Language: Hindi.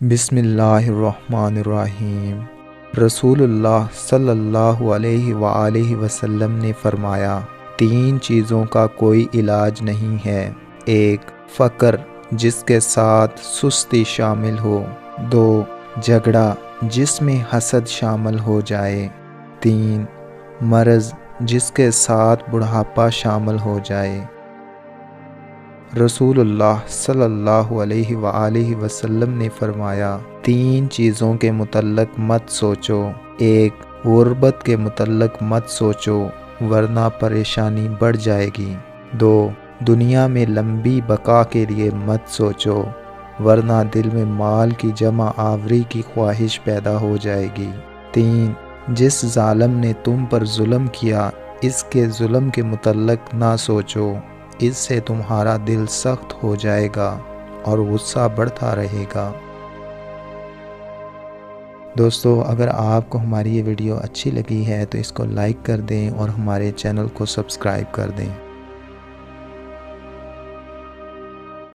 बिस्मिल्लाहिर्रहमानिर्रहीम। रसूलुल्लाह सल्लल्लाहु अलैहि वसल्लम ने फरमाया, 3 चीज़ों का कोई इलाज नहीं है। 1 फ़क्र जिसके साथ सुस्ती शामिल हो। 2 झगड़ा जिसमें हसद शामिल हो जाए। 3 मर्ज़ जिसके साथ बुढ़ापा शामिल हो जाए। रसूलुल्लाह सल्लल्लाहु अलैहि वसल्लम ने फरमाया, 3 चीज़ों के मुतल्लक मत सोचो। 1 गुर्बत के मुतल्लक मत सोचो वरना परेशानी बढ़ जाएगी। 2 दुनिया में लंबी बका के लिए मत सोचो वरना दिल में माल की जमा आवरी की ख्वाहिश पैदा हो जाएगी। 3 जिस जालिम ने तुम पर जुल्म किया इसके जुल्म के मुतल्लक ना सोचो, इससे तुम्हारा दिल सख्त हो जाएगा और गुस्सा बढ़ता रहेगा। दोस्तों, अगर आपको हमारी ये वीडियो अच्छी लगी है तो इसको लाइक कर दें और हमारे चैनल को सब्सक्राइब कर दें।